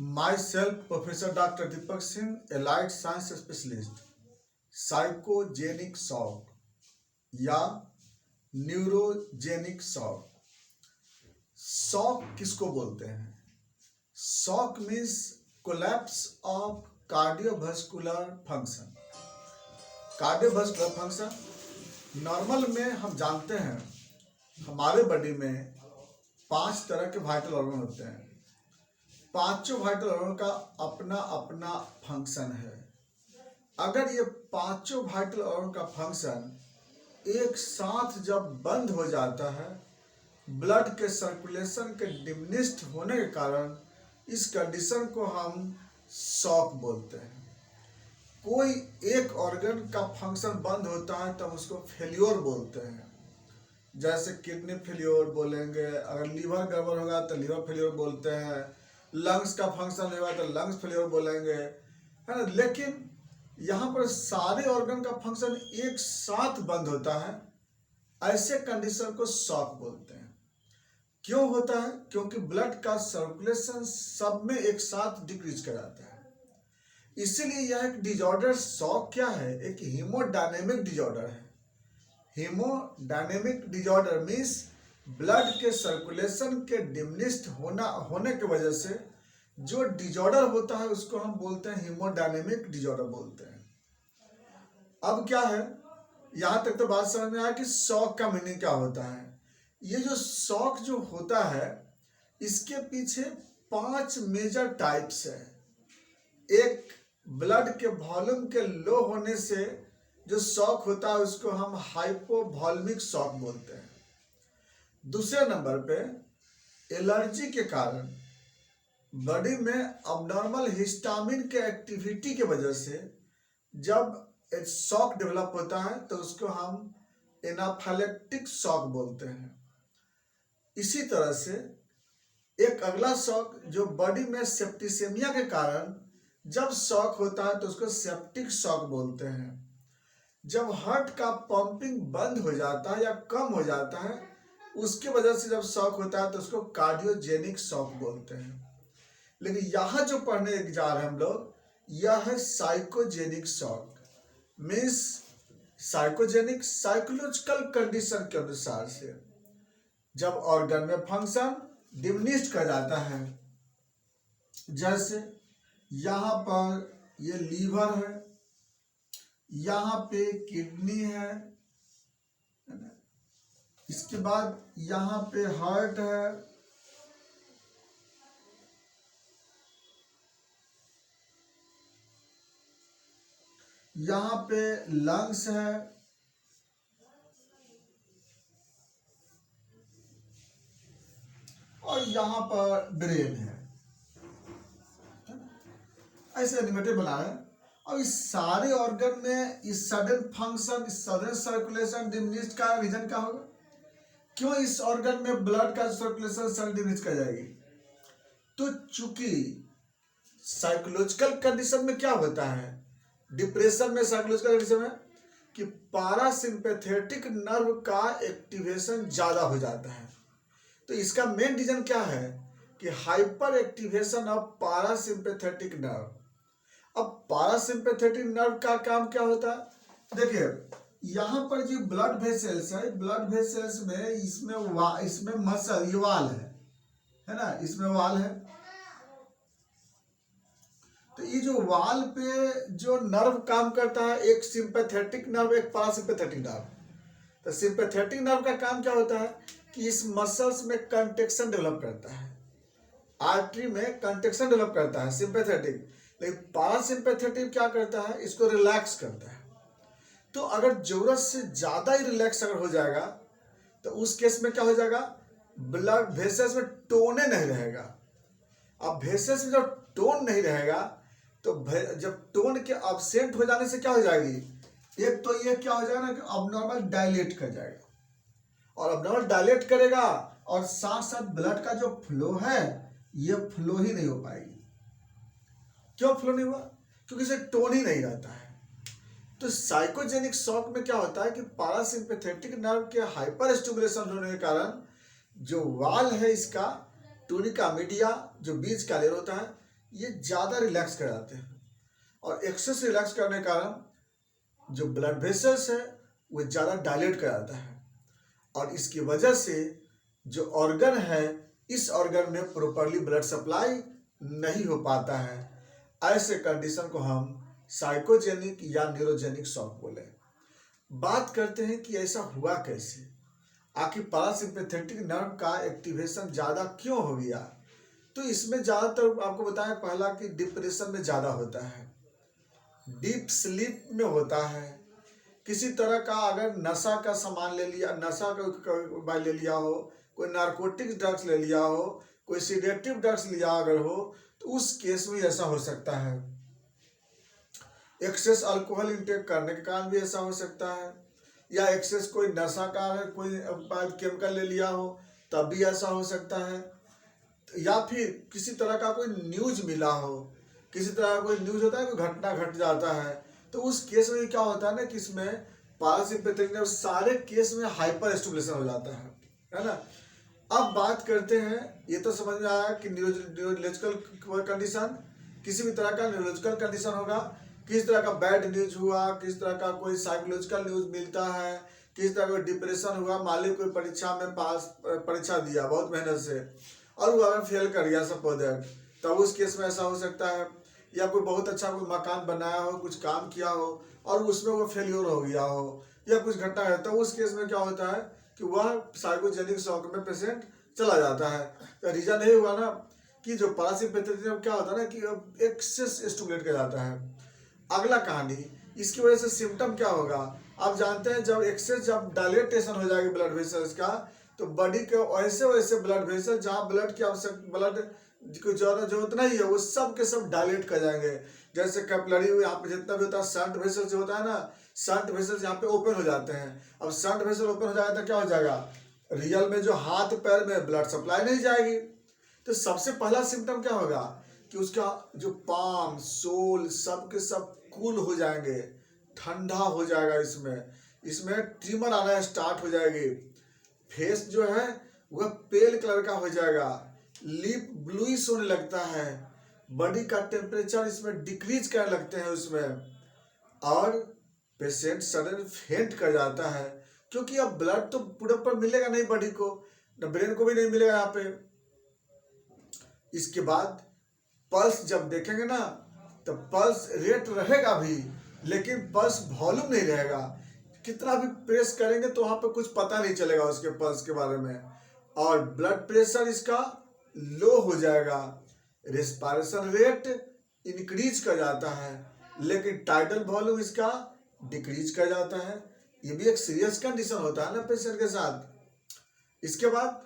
Myself, Professor Dr. Deepak Singh, Allied Science Specialist, psychogenic shock या neurogenic shock. Shock किसको बोलते हैं? Shock means collapse of cardiovascular function. Cardiovascular function normal में हम जानते हैं हमारे बॉडी में 5 तरह के वाइटल ऑर्गन होते हैं। पांचों वाइटल ऑर्गन का अपना अपना फंक्शन है। अगर ये पांचों वाइटल ऑर्गन का फंक्शन एक साथ जब बंद हो जाता है, ब्लड के सर्कुलेशन के डिमिनिश्ड होने के कारण इस कंडीशन को हम शॉक बोलते हैं। कोई एक ऑर्गन का फंक्शन बंद होता है तो हम उसको फेल्योर बोलते हैं। जैसे किडनी फेल्योर बोलेंगे, अगर लीवर गड़बड़ होगा तो लीवर फेल्योर बोलते हैं, लंग्स का फंक्शन होगा तो लंग्स फेल्योर बोलेंगे, है ना। लेकिन यहाँ पर सारे ऑर्गन का फंक्शन एक साथ बंद होता है, ऐसे कंडीशन को शॉक बोलते हैं। क्यों होता है? क्योंकि ब्लड का सर्कुलेशन सब में एक साथ डिक्रीज कर जाता है। इसीलिए यह एक डिजॉर्डर। शॉक क्या है? एक हीमोडायनेमिक डिजॉर्डर है। हीमोडायनेमिक डिजॉर्डर मीन्स ब्लड के सर्कुलेशन के डिमिनिश्ड होने की वजह से जो डिजॉर्डर होता है उसको हम बोलते हैं हीमोडायनेमिक डिजॉर्डर बोलते हैं। अब क्या है, यहाँ तक तो बात समझ में आया कि शॉक का मीनिंग क्या होता है। ये जो शॉक जो होता है इसके पीछे 5 मेजर टाइप्स है। एक, ब्लड के वॉल्यूम के लो होने से जो शॉक होता है उसको हम हाइपोवॉल्मिक शॉक बोलते हैं। दूसरे नंबर पे एलर्जी के कारण बॉडी में अबनॉर्मल हिस्टामिन के एक्टिविटी के वजह से जब एक शॉक डेवलप होता है तो उसको हम एनाफाइलेक्टिक शॉक बोलते हैं। इसी तरह से एक अगला शॉक जो बॉडी में सेप्टिसेमिया के कारण जब शॉक होता है तो उसको सेप्टिक शॉक बोलते हैं। जब हार्ट का पंपिंग बंद हो जाता है या कम हो जाता है उसके वजह से जब शॉक होता है तो उसको कार्डियोजेनिक शॉक बोलते हैं। लेकिन यहाँ जो पढ़ने जा रहे हैं हम लोग, यह है psychogenic shock. Means psychogenic psychological condition के अनुसार से जब ऑर्गन में फंक्शन डिमिनिश्ड कर जाता है। जैसे यहाँ पर ये लीवर है, यहाँ पे किडनी है, इसके बाद यहाँ पे हार्ट है, यहाँ पे लंग्स है, और यहाँ पर ब्रेन है। ऐसे एनिमेटेड बना है। और इस सारे ऑर्गन में इस सडन फंक्शन, इस सडन सर्कुलेशन डिमिनिश्ड का रीजन क्या होगा? क्यों इस ऑर्गन में ब्लड का सर्कुलेशन सडन डिमिनिश्ड कर जाएगी? तो चूंकि साइकोलॉजिकल कंडीशन में क्या होता है, डिप्रेशन में साइकोलॉजिकल कंडीशन में कि पारासिम्पैथेटिक नर्व का एक्टिवेशन ज्यादा हो जाता है। तो इसका मेन रीजन क्या है कि हाइपर एक्टिवेशन ऑफ पारासिम्पैथेटिक नर्व। अब पारासिम्पैथेटिक नर्व का काम क्या होता है? देखिए यहाँ पर जो ब्लड वेसल्स है, ब्लड वेसल्स में इसमें मसल, ये वाल है ना, इसमें वाल है। तो ये जो वाल पे जो नर्व काम करता है, एक सिंपैथेटिक नर्व, एक पारासिम्पैथेटिक नर्व। तो सिंपैथेटिक नर्व का काम क्या होता है कि इस मसल्स में कंट्रैक्शन डेवलप करता है, आर्टरी में कंट्रैक्शन डेवलप करता है सिंपैथेटिक। लेकिन पारासिम्पैथेटिक क्या करता है, इसको रिलैक्स करता है। तो अगर जरूरत से ज्यादा ही रिलैक्स अगर हो जाएगा तो उस केस में क्या हो जाएगा, ब्लड वेसल्स में टोने नहीं रहेगा। अब वेसल्स में जब टोन नहीं रहेगा तो जब टोन के अब्सेंट हो जाने से क्या हो जाएगी, एक तो ये क्या हो जाएगा ना कि अबनॉर्मल डायलेट कर जाएगा, और अबनॉर्मल डायलेट करेगा और साथ साथ ब्लड का जो फ्लो है ये फ्लो ही नहीं हो पाएगी। क्यों फ्लो नहीं हुआ? क्योंकि इसे टोन ही नहीं रहता है। तो साइकोजेनिक शॉक में क्या होता है कि पारासिम्पैथेटिक नर्व के हाइपर स्टिमुलेशन होने के कारण जो वाल है इसका, टूनिका मीडिया जो बीच का लेयर होता है, ये ज़्यादा रिलैक्स कर जाते हैं, और एक्सेस रिलैक्स करने के कारण जो ब्लड वेसल्स है वो ज़्यादा डायलेट कर जाता है, और इसकी वजह से जो ऑर्गन है इस ऑर्गन में प्रॉपरली ब्लड सप्लाई नहीं हो पाता है। ऐसे कंडीशन को हम साइकोजेनिक या न्यूरोजेनिक शॉक बोले। बात करते हैं कि ऐसा हुआ कैसे, आखिर पैरासिम्पैथेटिक नर्व का एक्टिवेशन ज़्यादा क्यों हो गया। तो इसमें ज़्यादातर आपको बताएं, पहला कि डिप्रेशन में ज़्यादा होता है, डीप स्लीप में होता है, किसी तरह का अगर नशा का सामान ले लिया, नशा का ले लिया हो, कोई नारकोटिक ड्रग्स ले लिया हो, कोई सीडेटिव ड्रग्स लिया अगर हो, तो उस केस में ऐसा हो सकता है। एक्सेस अल्कोहल इंटेक करने के कारण भी ऐसा हो सकता है, या एक्सेस कोई नशा का अगर कोई केमिकल ले लिया हो तब भी ऐसा हो सकता है, या फिर किसी तरह का कोई न्यूज मिला हो, किसी तरह का कोई न्यूज होता है, कोई घटना घट जाता है, तो उस केस में क्या होता है ना कि इसमें पैरासिम्पैथेटिक नर्व सारे केस में हाइपर स्टिमुलेशन हो जाता है ना। अब बात करते हैं, ये तो समझ में आया कि न्यूरोलॉजिकल कंडीशन, किसी भी तरह का न्यूरोलॉजिकल कंडीशन होगा, किस तरह का बैड न्यूज हुआ, किस तरह का कोई साइकोलॉजिकल न्यूज मिलता है, किस तरह का डिप्रेशन हुआ, मान ली कोई परीक्षा में परीक्षा दिया बहुत मेहनत से और वो अगर फेल कर गया सपोज दैट, तब उस केस में ऐसा हो सकता है। या कोई बहुत अच्छा कोई मकान बनाया हो, कुछ काम किया हो और उसमें वो फेल्योर हो गया हो, या कुछ घटना है, तो उस केस में क्या होता है कि वह साइकोजेनिक शॉक में पेशेंट चला जाता है। तो रीजन यही हुआ ना कि जो पैरासिम्पैथेटिक क्या होता है ना कि एक्सेस स्टिमुलेट कर जाता है। अगला कहानी, इसकी वजह से सिम्टम क्या होगा, आप जानते हैं जब एक्सेस जब डायलेटेशन हो जाएगी ब्लड वेसल्स का, तो बॉडी के वैसे वैसे ब्लड वेसल जहाँ ब्लड की आवश्यक ब्लड की जरूरत नहीं है वो सब के सब डायलेट कर जाएंगे। जैसे कैपिलरी यहाँ पे जितना भी होता है, शंट वेसल जो होता है ना, शंट वेसल यहाँ पे ओपन हो जाते हैं। अब शंट वेसल ओपन हो जाएगा तो क्या हो जाएगा, रियल में जो हाथ पैर में ब्लड सप्लाई नहीं जाएगी। तो सबसे पहला सिम्टम क्या होगा कि उसका जो पाम सोल सब के सब कूल हो जाएंगे, ठंडा हो जाएगा, इसमें ट्रिमर आना स्टार्ट हो जाएगी, फेस जो है वह पेल कलर का हो जाएगा, लिप ब्लूइश होने लगता है, बॉडी का टेम्परेचर इसमें डिक्रीज करने लगते हैं उसमें, और पेशेंट सडन फेंट कर जाता है, क्योंकि अब ब्लड तो पूरे पर मिलेगा नहीं बॉडी को, न ब्रेन को भी नहीं मिलेगा यहाँ पे। इसके बाद पल्स जब देखेंगे ना तो पल्स रेट रहेगा भी, लेकिन पल्स वॉल्यूम नहीं रहेगा, कितना भी प्रेस करेंगे तो वहां पे कुछ पता नहीं चलेगा उसके पल्स के बारे में, और ब्लड प्रेशर इसका लो हो जाएगा, रेस्पिरेशन रेट इंक्रीज कर जाता है, लेकिन टाइडल वॉल्यूम इसका डिक्रीज कर जाता है। ये भी एक सीरियस कंडीशन होता है ना पेशेंट के साथ। इसके बाद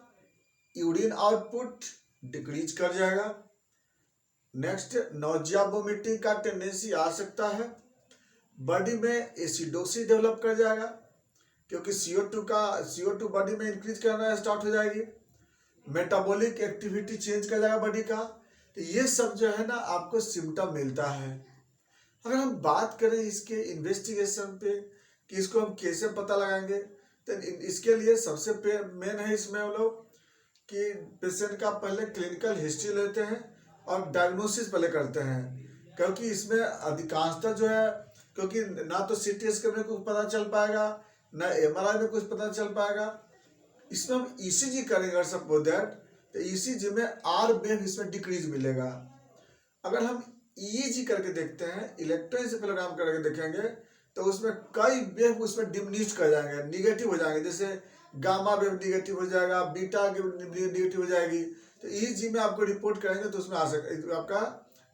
यूरिन आउटपुट डिक्रीज कर जाएगा। नेक्स्ट, नौजिया वोमिटिंग का टेंडेंसी आ सकता है, बॉडी में एसिडोसिस डेवलप कर जाएगा, क्योंकि CO2 बॉडी में इंक्रीज करना स्टार्ट हो जाएगी, मेटाबॉलिक एक्टिविटी चेंज कर जाएगा बॉडी का। तो ये सब जो है ना आपको सिम्टम मिलता है। अगर हम बात करें इसके इन्वेस्टिगेशन पे कि इसको हम कैसे पता लगाएंगे, तो इसके लिए सबसे मेन है इसमें हम लोग कि पेशेंट का पहले क्लिनिकल हिस्ट्री लेते हैं और डायग्नोसिस पहले करते हैं, क्योंकि इसमें अधिकांशतः जो है, क्योंकि ना तो CT स्कैन में कुछ पता चल पाएगा, ना MRI में कुछ पता चल पाएगा, इसमें हम ECG करेंगे सपोज दैट, तो ECG में R वेव इसमें डिक्रीज मिलेगा। अगर हम EEG करके देखते हैं, इलेक्ट्रोएन्सेफेलोग्राम करके देखेंगे, तो उसमें कई वेव उसमें डिमिनिश कर जाएंगे, निगेटिव हो जाएंगे, जैसे गामा वेव निगेटिव हो जाएगा, बीटा निगेटिव हो जाएगी। तो EEG में आपको रिपोर्ट करेंगे तो उसमें आपका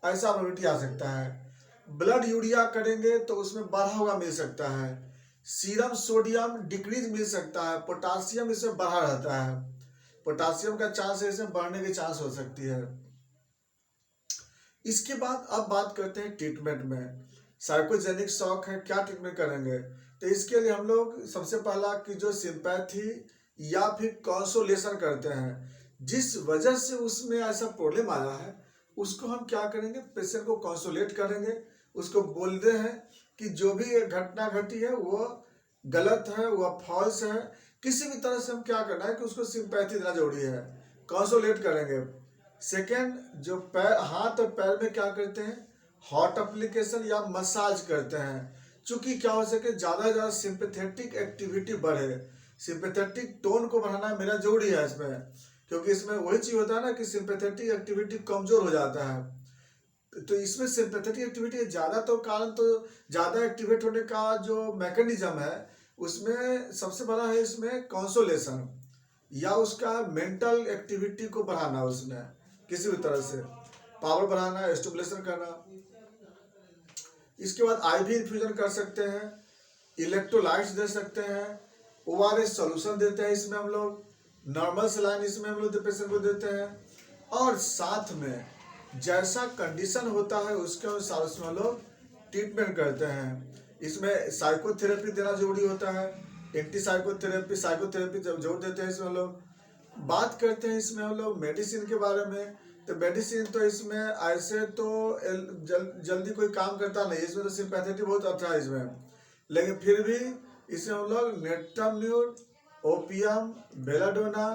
ऐसा अबिलिटी आ सकता है। ब्लड यूरिया करेंगे तो उसमें बढ़ा हुआ मिल सकता है, सीरम सोडियम डिक्रीज मिल सकता है, पोटासियम इसमें बढ़ा रहता है, पोटासियम का चांस है इसमें बढ़ने की चांस हो सकती है। इसके बाद अब बात करते हैं ट्रीटमेंट में। साइकोजेनिक शॉक है, क्या ट्रीटमेंट करेंगे, तो इसके लिए हम लोग सबसे पहला कि जो सिंपैथी या फिर कंसोलेशन करते हैं, जिस वजह से उसमें ऐसा प्रॉब्लम आया है उसको हम क्या करेंगे, पेशेंट को कंसोलेट करेंगे, उसको बोलते हैं कि जो भी घटना घटी है वो गलत है, वह फॉल्स है, किसी भी तरह से हम क्या करना है कि उसको सिंपैथी देना जरूरी है, कंसोलेट करेंगे। सेकेंड, जो पैर, हाथ और पैर में क्या करते हैं, हॉट एप्लीकेशन या मसाज करते हैं, चूंकि क्या हो सके ज़्यादा से ज़्यादा सिंपैथेटिक एक्टिविटी बढ़े, सिंपैथेटिक टोन को बढ़ाना मेरा जरूरी है इसमें, क्योंकि इसमें वही चीज़ होता है ना कि सिंपैथेटिक एक्टिविटी कमज़ोर हो जाता है। तो इसमें सिंपैथेटिक एक्टिविटी ज़्यादा, तो कारण तो ज़्यादा एक्टिवेट होने का जो मैकेनिज्म है उसमें सबसे बड़ा है इसमें कंसोलेशन, या उसका मेंटल एक्टिविटी को बढ़ाना, उसमें किसी भी तरह से पावर बढ़ाना, स्टिमुलेशन करना। इसके बाद आईवी इन्फ्यूजन कर सकते हैं, इलेक्ट्रोलाइट्स दे सकते हैं, ओआरएस सॉल्यूशन देते हैं इसमें हम लोग, नॉर्मल सलाइन इसमें हम लोग पेशेंट को देते हैं, और साथ में जैसा कंडीशन होता है उसके अनुसार उसमें हम लोग ट्रीटमेंट करते हैं। इसमें साइकोथेरेपी देना जरूरी होता है, एंटी साइकोथेरेपी जरूर देते हैं इसमें हम लोग। बात करते हैं इसमें हम लोग मेडिसिन के बारे में, तो मेडिसिन तो इसमें ऐसे तो जल्दी कोई काम करता नहीं, इसमें तो सिंपैथेटिक बहुत अच्छा है इसमें, लेकिन फिर भी इसमें हम लोग नेट्टाम्यूर, ओपियम, बेलाडोना,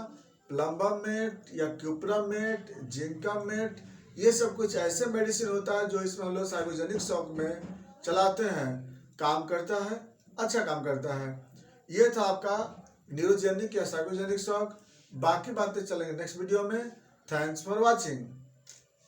प्लम्बामेट या क्यूप्रामेट, जिंकामेट, ये सब कुछ ऐसे मेडिसिन होता है जो इसमें हम लोग साइकोजेनिक शॉक में चलाते हैं, काम करता है, अच्छा काम करता है। ये था आपका न्यूरोजेनिक या साइकोजेनिक शॉक। बाकी बातें चलेंगे नेक्स्ट वीडियो में। Thanks for watching.